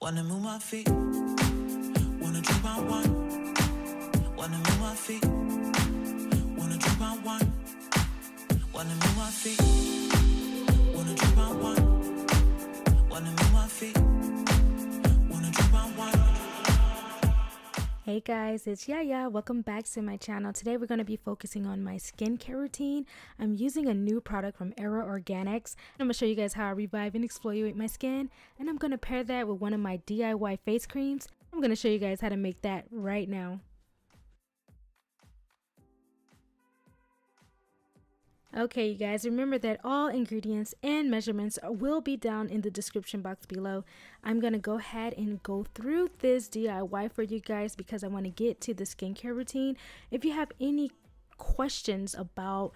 Wanna move my feet, wanna drink my wine. Wanna move my feet, wanna drink my wine. Wanna move my feet, wanna drink my wine. Wanna move my feet, wanna drink my wine. Hey guys, it's Yaya. Welcome back to my channel. Today we're going to be focusing on my skincare routine. I'm using a new product from Eraorganics. I'm going to show you guys how I revive and exfoliate my skin, and I'm going to pair that with one of my DIY face creams. I'm going to show you guys how to make that right now. Okay, you guys, remember that all ingredients and measurements will be down in the description box below. I'm going to go ahead and go through this DIY for you guys because I want to get to the skincare routine. If you have any questions about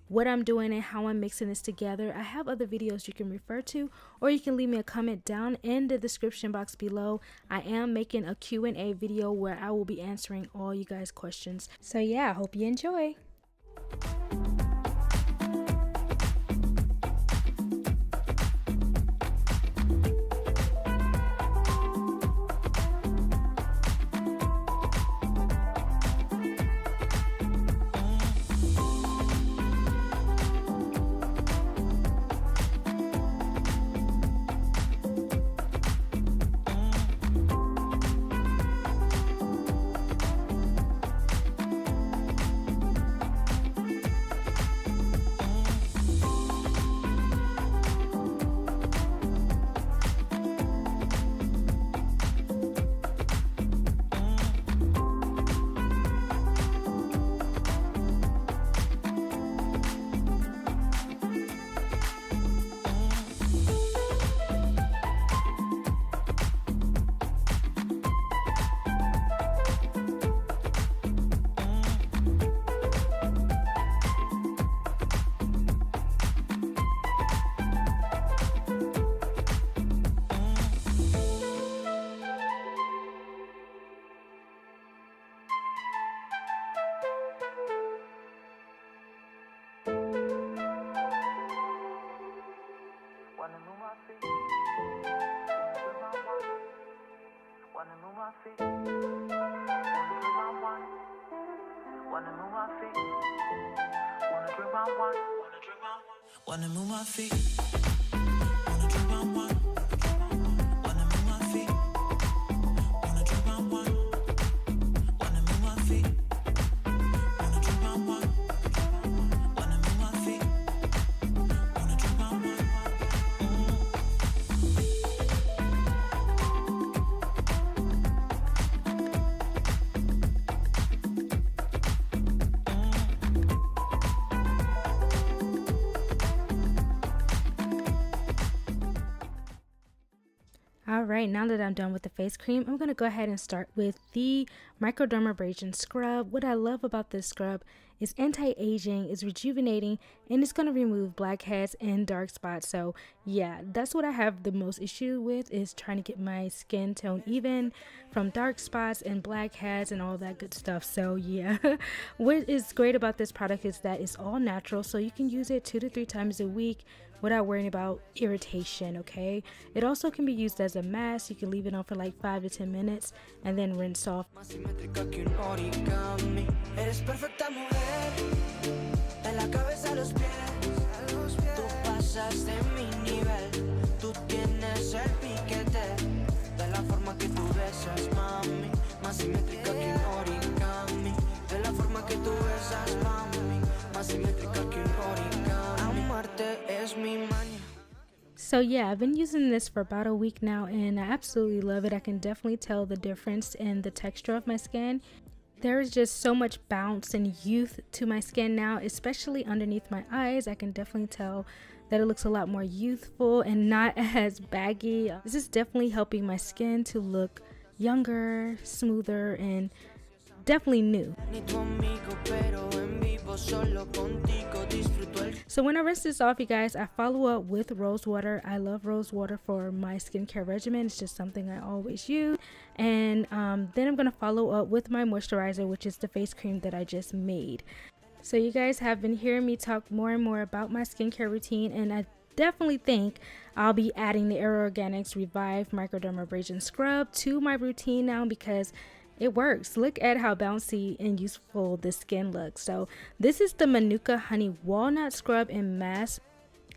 what I'm doing and how I'm mixing this together, I have other videos you can refer to, or you can leave me a comment down in the description box below. I am making a Q&A video where I will be answering all you guys' questions. So yeah, I hope you enjoy. Wanna move my feet, wanna move my feet, wanna drink my wine. Wanna move my feet, wanna drink my wine. Wanna move my feet, wanna drink my wine. Wanna move my feet, wanna drink my wine. Wanna move my feet, wanna drink my wine. Wanna move my feet, wanna drink my wine. Alright, now that I'm done with the face cream, I'm going to go ahead and start with the Microdermabrasion scrub. What I love about this scrub is anti-aging, it's rejuvenating, and it's going to remove blackheads and dark spots. So yeah, that's what I have the most issue with, is trying to get my skin tone even from dark spots and blackheads and all that good stuff. So yeah, what is great about this product is that it's all natural, so you can use it 2 to 3 times a week without worrying about irritation. Okay, it also can be used as a mask. You can leave it on for like 5 to 10 minutes and then rinse off. So yeah, I've been using this for about a week now and I absolutely love it. I can definitely tell the difference in the texture of my skin. There is just so much bounce and youth to my skin now, especially underneath my eyes. I can definitely tell that it looks a lot more youthful and not as baggy. This is definitely helping my skin to look younger, smoother, and definitely new. So when I rinse this off, you guys, I follow up with rose water. I love rose water for my skincare regimen. It's just something I always use. And then I'm going to follow up with my moisturizer, which is the face cream that I just made. So you guys have been hearing me talk more and more about my skincare routine, and I definitely think I'll be adding the Eraorganics Revive Microdermabrasion Scrub to my routine now because it works. Look at how bouncy and useful the skin looks. So this is the Manuka Honey Walnut Scrub in Mass.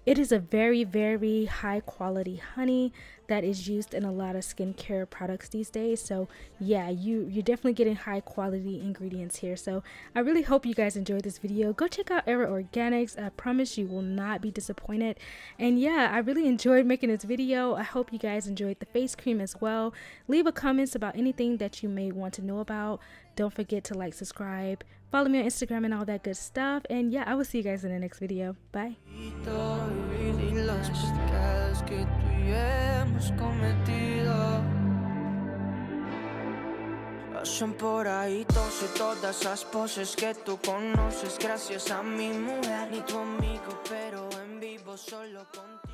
It is a very, very high quality honey that is used in a lot of skincare products these days. So yeah, you're definitely getting high quality ingredients here. So I really hope you guys enjoyed this video. Go check out Eraorganics. I promise you will not be disappointed. And yeah, I really enjoyed making this video. I hope you guys enjoyed the face cream as well. Leave a comments about anything that you may want to know about. Don't forget to like, subscribe, follow me on Instagram and all that good stuff. And yeah, I will see you guys in the next video. Bye. Pasan por ahí todas esas poses que tú conoces. Gracias a mi mujer, ni tu amigo, pero en vivo solo con